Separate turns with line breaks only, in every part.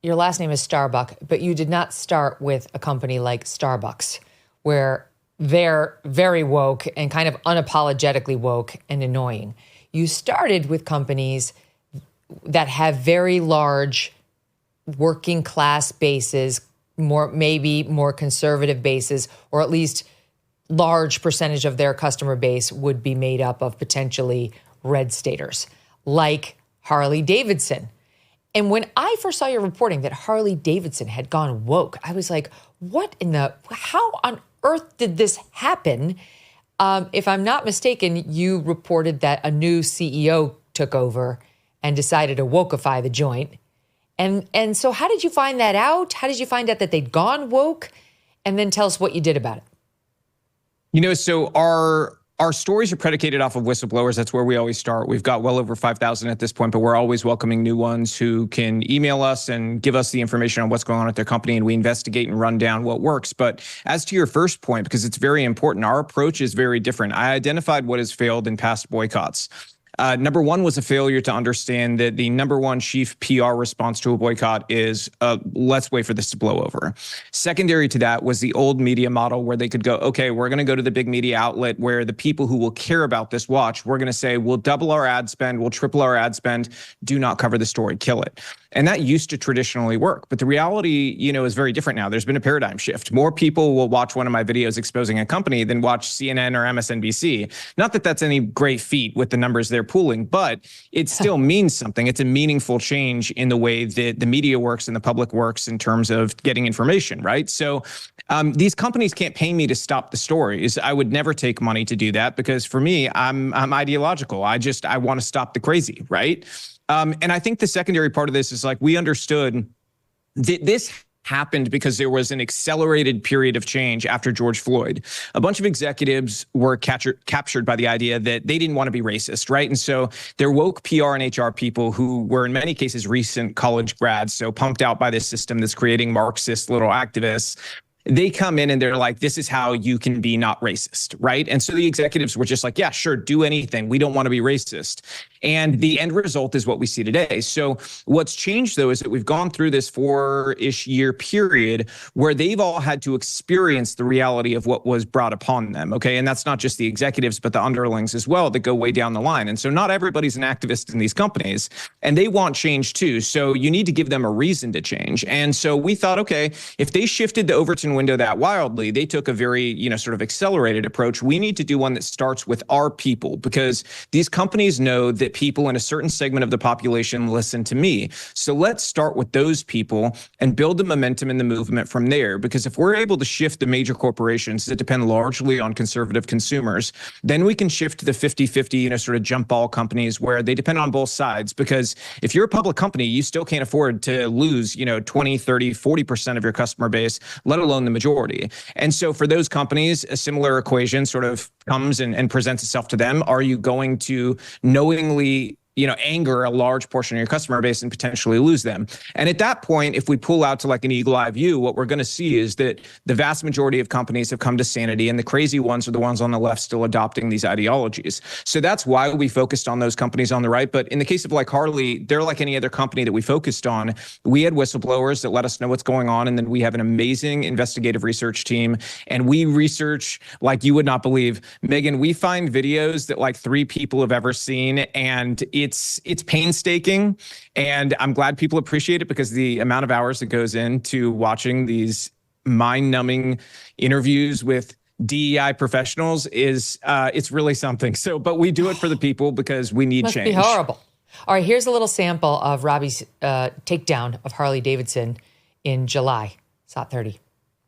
your last name is Starbuck, but you did not start with a company like Starbucks, where they're very woke and kind of unapologetically woke and annoying. You started with companies that have very large working class bases, maybe more conservative bases, or at least large percentage of their customer base would be made up of potentially red staters, like Harley-Davidson. And when I first saw your reporting that Harley-Davidson had gone woke, I was like, how on earth did this happen? If I'm not mistaken, you reported that a new CEO took over and decided to wokeify the joint. And so how did you find that out? How did you find out that they'd gone woke? And then tell us what you did about it.
So our stories are predicated off of whistleblowers. That's where we always start. We've got well over 5,000 at this point, but we're always welcoming new ones who can email us and give us the information on what's going on at their company, and we investigate and run down what works. But as to your first point, because it's very important, our approach is very different. I identified what has failed in past boycotts. Number one was a failure to understand that the number one chief PR response to a boycott is, let's wait for this to blow over. Secondary to that was the old media model where they could go, okay, we're going to go to the big media outlet where the people who will care about this watch, we're going to say, we'll double our ad spend, we'll triple our ad spend, do not cover the story, kill it. And that used to traditionally work. But the reality, is very different now. There's been a paradigm shift. More people will watch one of my videos exposing a company than watch CNN or MSNBC. Not that that's any great feat with the numbers they're pooling, but it still means something. It's a meaningful change in the way that the media works and the public works in terms of getting information, right? So these companies can't pay me to stop the stories. I would never take money to do that because for me, I'm ideological. I want to stop the crazy, right? And I think the secondary part of this is like we understood that this happened because there was an accelerated period of change after George Floyd. A bunch of executives were captured by the idea that they didn't want to be racist, right? And so they're woke PR and HR people who were in many cases recent college grads, so pumped out by this system that's creating Marxist little activists. They come in and they're like, this is how you can be not racist, right? And so the executives were just like, yeah, sure, do anything. We don't want to be racist. And the end result is what we see today. So what's changed, though, is that we've gone through this 4-ish year period where they've all had to experience the reality of what was brought upon them, okay? And that's not just the executives, but the underlings as well that go way down the line. And so not everybody's an activist in these companies, and they want change too. So you need to give them a reason to change. And so we thought, okay, if they shifted the Overton window that wildly, they took a very, sort of accelerated approach. We need to do one that starts with our people, because these companies know that people in a certain segment of the population listen to me. So let's start with those people and build the momentum and the movement from there. Because if we're able to shift the major corporations that depend largely on conservative consumers, then we can shift to the 50-50, sort of jump ball companies where they depend on both sides. Because if you're a public company, you still can't afford to lose, 20, 30, 40% of your customer base, let alone the majority. And so for those companies, a similar equation sort of comes and presents itself to them. Are you going to knowingly anger a large portion of your customer base and potentially lose them? And at that point, if we pull out to like an eagle eye view, what we're going to see is that the vast majority of companies have come to sanity, and the crazy ones are the ones on the left still adopting these ideologies. So that's why we focused on those companies on the right. But in the case of like Harley, they're like any other company that we focused on. We had whistleblowers that let us know what's going on. And then we have an amazing investigative research team. And we research like you would not believe. Megyn, we find videos that like 3 people have ever seen, and it's painstaking, and I'm glad people appreciate it because the amount of hours that goes into watching these mind-numbing interviews with DEI professionals is it's really something. So, but we do it for the people because we need change.
Must be horrible. All right, here's a little sample of Robby's takedown of Harley-Davidson in July. SOT 30.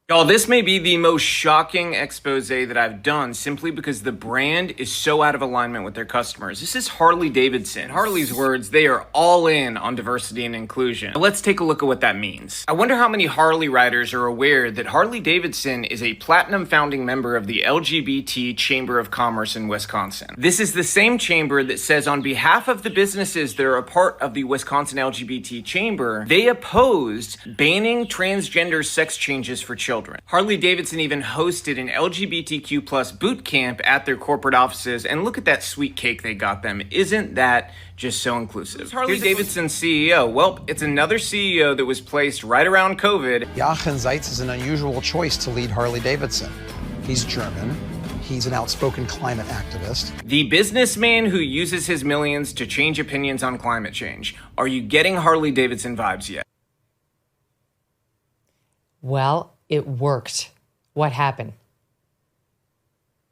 Y'all, this may be the most shocking expose that I've done simply because the brand is so out of alignment with their customers. This is Harley-Davidson. In Harley's words, they are all in on diversity and inclusion. Now, let's take a look at what that means. I wonder how many Harley riders are aware that Harley-Davidson is a platinum founding member of the LGBT Chamber of Commerce in Wisconsin. This is the same chamber that says on behalf of the businesses that are a part of the Wisconsin LGBT Chamber, they opposed banning transgender sex changes for children. children. Harley-Davidson even hosted an LGBTQ plus boot camp at their corporate offices, and look at that sweet cake they got them. Isn't that just so inclusive? Harley-Davidson's CEO. Well, it's another CEO that was placed right around COVID.
Jochen Zeitz is an unusual choice to lead Harley-Davidson. He's German. He's an outspoken climate activist.
The businessman who uses his millions to change opinions on climate change. Are you getting Harley-Davidson vibes yet?
Well, it worked. What happened?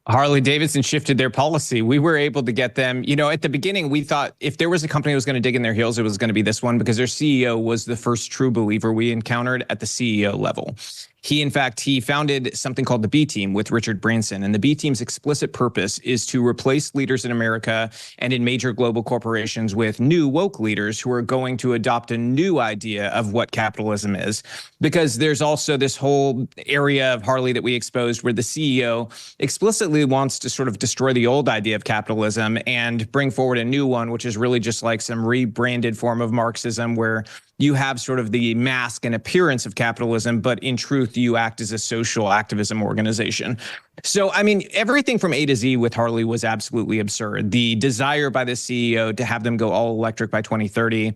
Harley-Davidson shifted their policy. We were able to get them, at the beginning, we thought if there was a company that was going to dig in their heels, it was going to be this one because their CEO was the first true believer we encountered at the CEO level. He founded something called the B Team with Richard Branson. And the B Team's explicit purpose is to replace leaders in America and in major global corporations with new woke leaders who are going to adopt a new idea of what capitalism is. Because there's also this whole area of Harley that we exposed where the CEO explicitly wants to sort of destroy the old idea of capitalism and bring forward a new one, which is really just like some rebranded form of Marxism where you have sort of the mask and appearance of capitalism, but in truth, you act as a social activism organization. So, everything from A to Z with Harley was absolutely absurd. The desire by the CEO to have them go all electric by 2030,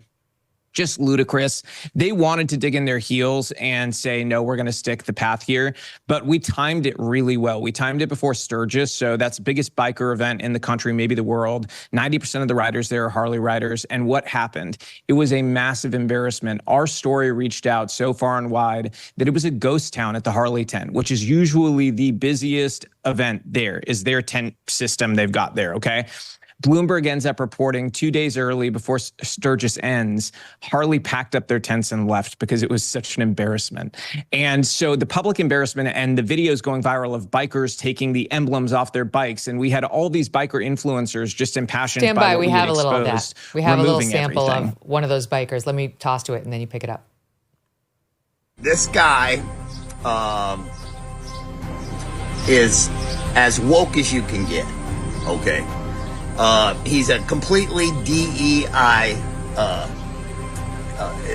just ludicrous. They wanted to dig in their heels and say, no, we're going to stick the path here. But we timed it really well. We timed it before Sturgis. So that's the biggest biker event in the country, maybe the world. 90% of the riders there are Harley riders. And what happened? It was a massive embarrassment. Our story reached out so far and wide that it was a ghost town at the Harley tent, which is usually the busiest event there, is their tent system they've got there, okay? Bloomberg ends up reporting 2 days early before Sturgis ends, Harley packed up their tents and left because it was such an embarrassment. And so the public embarrassment and the videos going viral of bikers taking the emblems off their bikes. And we had all these biker influencers just impassioned
Stand
by
by,
what
we have a little of that. We have a little sample
everything.
of one of those bikers. Let me toss to it and then you pick it up.
This guy is as woke as you can get, okay? He's a completely DEI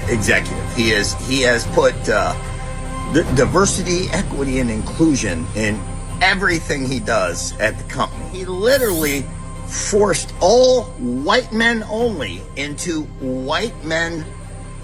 executive. He has put diversity, equity, and inclusion in everything he does at the company. He literally forced all white men only into white men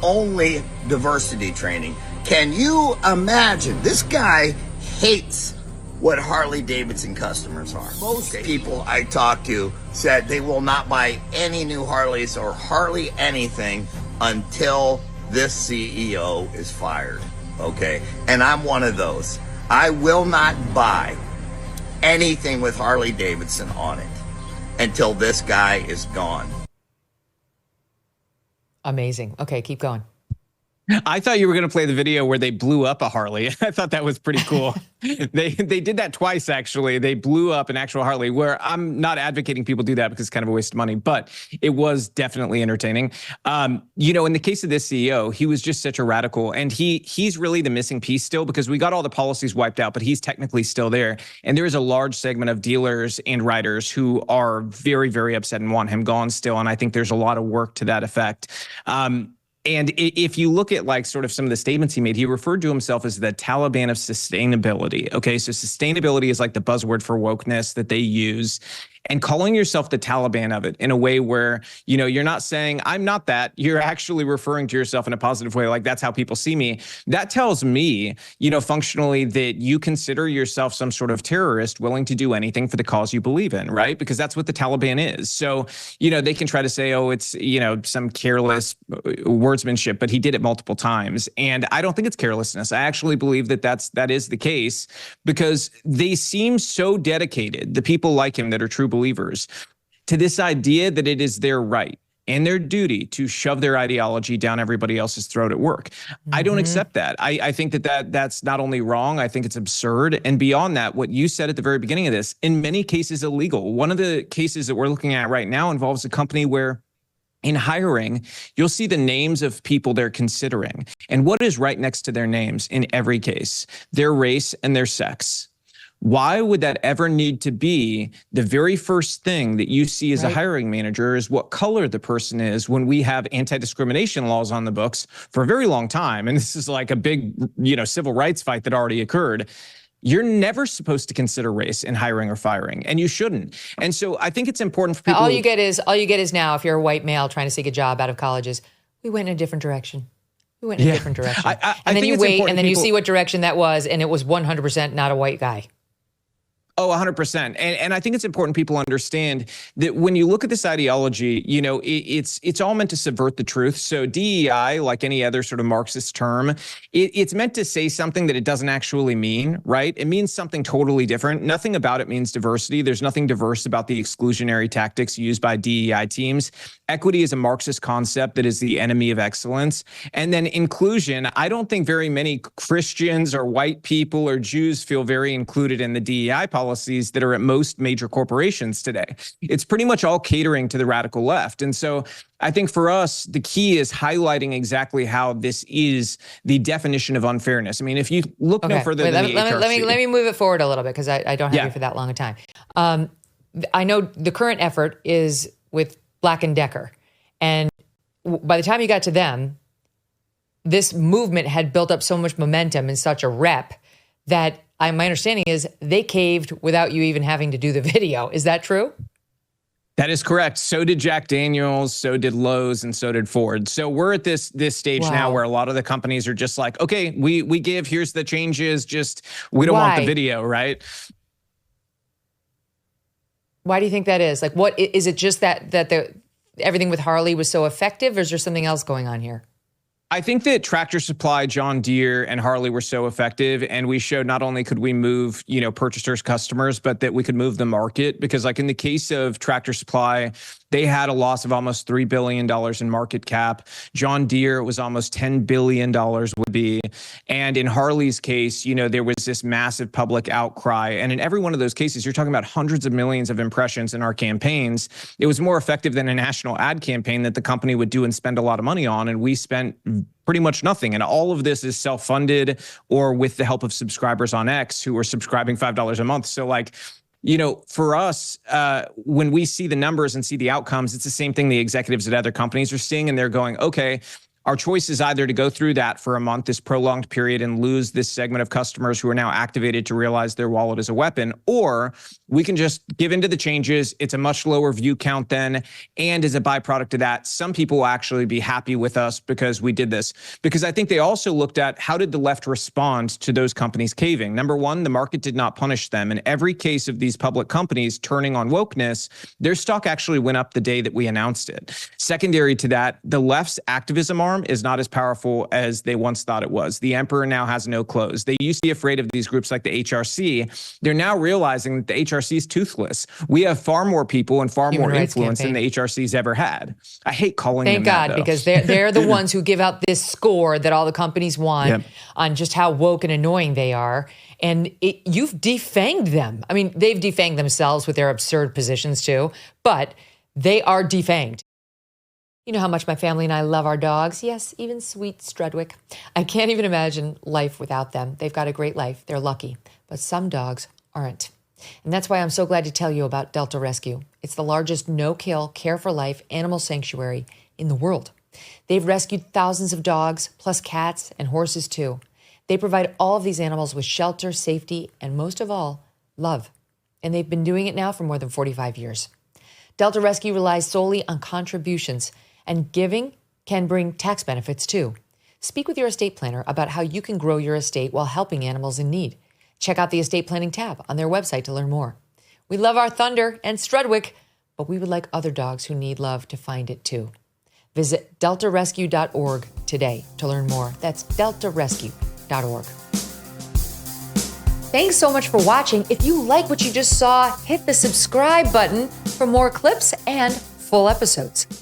only diversity training. Can you imagine? This guy hates what Harley-Davidson customers are. Most people I talked to said they will not buy any new Harleys or Harley anything until this CEO is fired, okay? And I'm one of those. I will not buy anything with Harley-Davidson on it until this guy is gone.
Amazing. Okay, keep going.
I thought you were going to play the video where they blew up a Harley. I thought that was pretty cool. They did that twice, actually. They blew up an actual Harley, where I'm not advocating people do that because it's kind of a waste of money, but it was definitely entertaining. In the case of this CEO, he was just such a radical, and he's really the missing piece still because we got all the policies wiped out, but he's technically still there. And there is a large segment of dealers and riders who are very, very upset and want him gone still. And I think there's a lot of work to that effect. And if you look at like sort of some of the statements he made, he referred to himself as the Taliban of sustainability. Okay, so sustainability is like the buzzword for wokeness that they use. And calling yourself the Taliban of it in a way where, you're not saying, I'm not that. You're actually referring to yourself in a positive way. Like, that's how people see me. That tells me, functionally that you consider yourself some sort of terrorist willing to do anything for the cause you believe in, right? Because that's what the Taliban is. So, they can try to say, oh, it's, some careless wordsmanship, but he did it multiple times. And I don't think it's carelessness. I actually believe that is the case because they seem so dedicated, the people like him that are true believers, to this idea that it is their right and their duty to shove their ideology down everybody else's throat at work. Mm-hmm. I don't accept that. I think that's not only wrong, I think it's absurd. And beyond that, what you said at the very beginning of this, in many cases illegal. One of the cases that we're looking at right now involves a company where in hiring, you'll see the names of people they're considering. And what is right next to their names in every case? Their race and their sex. Why would that ever need to be the very first thing that you see as a hiring manager is what color the person is when we have anti-discrimination laws on the books for a very long time? And this is like a big, civil rights fight that already occurred. You're never supposed to consider race in hiring or firing, and you shouldn't. And so I think it's important for people.
All you get is now, if you're a white male trying to seek a job out of colleges, we went in a different direction. We went in a different direction. And then you wait, and then you see what direction that was, and it was 100% not a white guy.
Oh, 100%. And I think it's important people understand that when you look at this ideology, it's all meant to subvert the truth. So DEI, like any other sort of Marxist term, it's meant to say something that it doesn't actually mean, right? It means something totally different. Nothing about it means diversity. There's nothing diverse about the exclusionary tactics used by DEI teams. Equity is a Marxist concept that is the enemy of excellence. And then inclusion, I don't think very many Christians or white people or Jews feel very included in the DEI policies that are at most major corporations today. It's pretty much all catering to the radical left. And so I think for us, the key is highlighting exactly how this is the definition of unfairness. I mean, if you look no further than the HRC.
Let me move it forward a little bit, because I don't have you for that long a time. I know the current effort is with Black & Decker. And by the time you got to them, this movement had built up so much momentum and such a rep that my understanding is they caved without you even having to do the video. Is that true?
That is correct. So did Jack Daniels, so did Lowe's, and so did Ford. So we're at this stage now where a lot of the companies are just like, okay, we give, here's the changes, just we don't want the video, right?
Why do you think that is? Like, what is it? Just that everything with Harley was so effective, or is there something else going on here?
I think that Tractor Supply, John Deere, and Harley were so effective, and we showed not only could we move, purchasers, customers, but that we could move the market. Because like in the case of Tractor Supply, they had a loss of almost $3 billion in market cap. John Deere was almost $10 billion would be. And in Harley's case, there was this massive public outcry. And in every one of those cases, you're talking about hundreds of millions of impressions in our campaigns. It was more effective than a national ad campaign that the company would do and spend a lot of money on. And we spent pretty much nothing. And all of this is self-funded or with the help of subscribers on X who are subscribing $5 a month. So for us, when we see the numbers and see the outcomes, it's the same thing the executives at other companies are seeing. And they're going, okay, our choice is either to go through that for a month, this prolonged period, and lose this segment of customers who are now activated to realize their wallet is a weapon, or we can just give into the changes. It's a much lower view count then. And as a byproduct of that, some people will actually be happy with us because we did this. Because I think they also looked at how did the left respond to those companies caving. Number one, the market did not punish them. In every case of these public companies turning on wokeness, their stock actually went up the day that we announced it. Secondary to that, the left's activism arm is not as powerful as they once thought it was. The emperor now has no clothes. They used to be afraid of these groups like the HRC. They're now realizing that the HRC is toothless. We have far more people and far more influence than the HRC's ever had. I hate calling them that, though.
Thank God, because they're the ones who give out this score that all the companies want on just how woke and annoying they are. And you've defanged them. I mean, they've defanged themselves with their absurd positions too, but they are defanged. You know how much my family and I love our dogs. Yes, even sweet Strudwick. I can't even imagine life without them. They've got a great life. They're lucky. But some dogs aren't. And that's why I'm so glad to tell you about Delta Rescue. It's the largest no-kill, care-for-life animal sanctuary in the world. They've rescued thousands of dogs, plus cats and horses too. They provide all of these animals with shelter, safety, and most of all, love. And they've been doing it now for more than 45 years. Delta Rescue relies solely on contributions, and giving can bring tax benefits too. Speak with your estate planner about how you can grow your estate while helping animals in need. Check out the estate planning tab on their website to learn more. We love our Thunder and Strudwick, but we would like other dogs who need love to find it too. Visit deltarescue.org today to learn more. That's deltarescue.org. Thanks so much for watching. If you like what you just saw, hit the subscribe button for more clips and full episodes.